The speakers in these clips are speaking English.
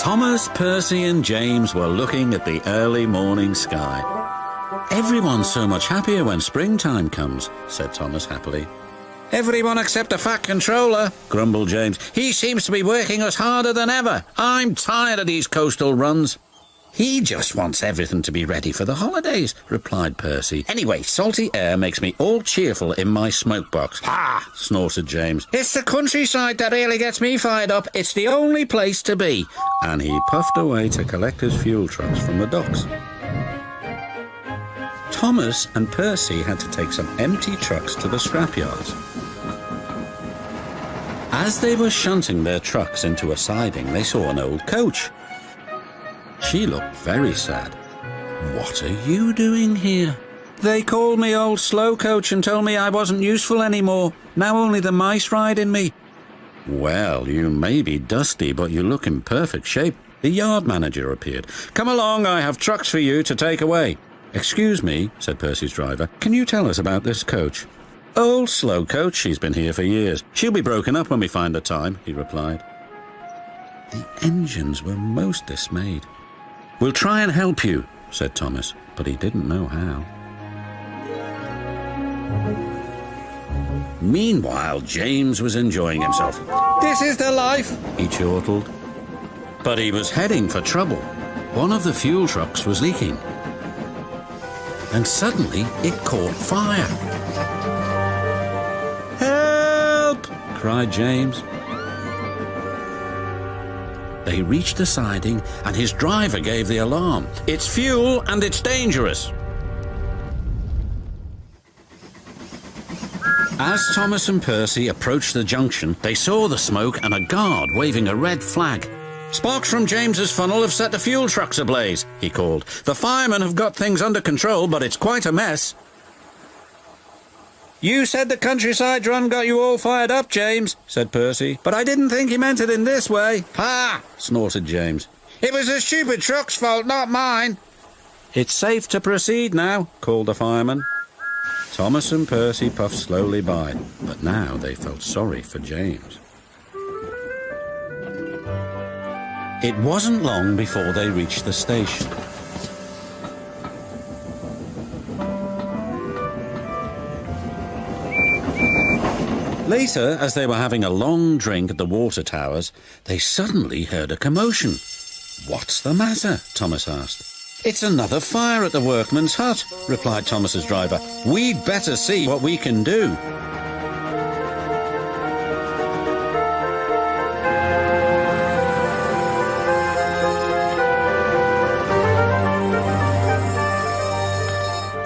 Thomas, Percy and James were looking at the early morning sky. "Everyone's so much happier when springtime comes," said Thomas happily. "Everyone except the Fat Controller," grumbled James. "He seems to be working us harder than ever. I'm tired of these coastal runs." "He just wants everything to be ready for the holidays," replied Percy. "Anyway, salty air makes me all cheerful in my smoke box." "Ha!" snorted James. "It's the countryside that really gets me fired up. It's the only place to be." And he puffed away to collect his fuel trucks from the docks. Thomas and Percy had to take some empty trucks to the scrapyards. As they were shunting their trucks into a siding, they saw an old coach. She looked very sad. "What are you doing here?" "They called me old slow coach and told me I wasn't useful anymore. Now only the mice ride in me." "Well, you may be dusty, but you look in perfect shape." The yard manager appeared. "Come along, I have trucks for you to take away." "Excuse me," said Percy's driver. "Can you tell us about this coach?" "Old slow coach, she's been here for years. She'll be broken up when we find the time," he replied. The engines were most dismayed. "We'll try and help you," said Thomas, but he didn't know how. Meanwhile, James was enjoying himself. "This is the life," he chortled. But he was heading for trouble. One of the fuel trucks was leaking. And suddenly it caught fire. "Help!" cried James. They reached the siding and his driver gave the alarm. "It's fuel and it's dangerous." As Thomas and Percy approached the junction, they saw the smoke and a guard waving a red flag. "Sparks from James's funnel have set the fuel trucks ablaze," he called. "The firemen have got things under control, but it's quite a mess." "You said the countryside run got you all fired up, James," said Percy. "But I didn't think he meant it in this way." "Ha!" snorted James. "It was the stupid truck's fault, not mine." "It's safe to proceed now," called the fireman. Thomas and Percy puffed slowly by, but now they felt sorry for James. It wasn't long before they reached the station. Later, as they were having a long drink at the water towers, they suddenly heard a commotion. "What's the matter?" Thomas asked. "It's another fire at the workman's hut," replied Thomas's driver. "We'd better see what we can do."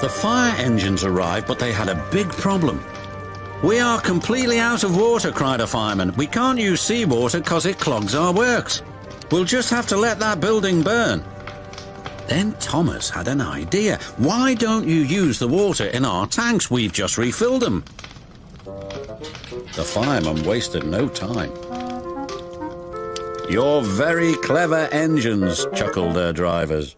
The fire engines arrived, but they had a big problem. "We are completely out of water," cried a fireman. "We can't use seawater because it clogs our works. We'll just have to let that building burn." Then Thomas had an idea. "Why don't you use the water in our tanks? We've just refilled them." The fireman wasted no time. "You're very clever engines," chuckled their drivers.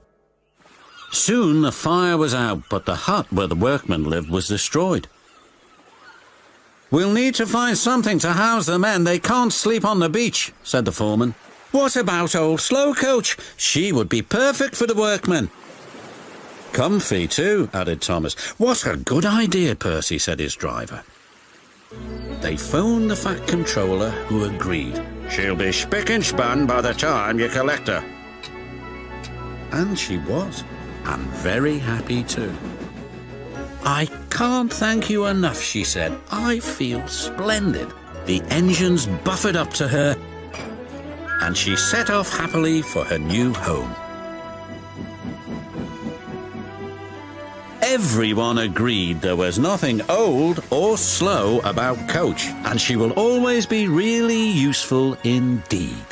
Soon the fire was out, but the hut where the workmen lived was destroyed. "We'll need to find something to house the men. They can't sleep on the beach," said the foreman. "What about old slow coach? She would be perfect for the workmen." "Comfy too," added Thomas. "What a good idea, Percy," said his driver. They phoned the Fat Controller, who agreed. "She'll be spick and span by the time you collect her." And she was, and very happy too. "I can't thank you enough," she said. "I feel splendid." The engines buffered up to her, and she set off happily for her new home. Everyone agreed there was nothing old or slow about Coach, and she will always be really useful indeed.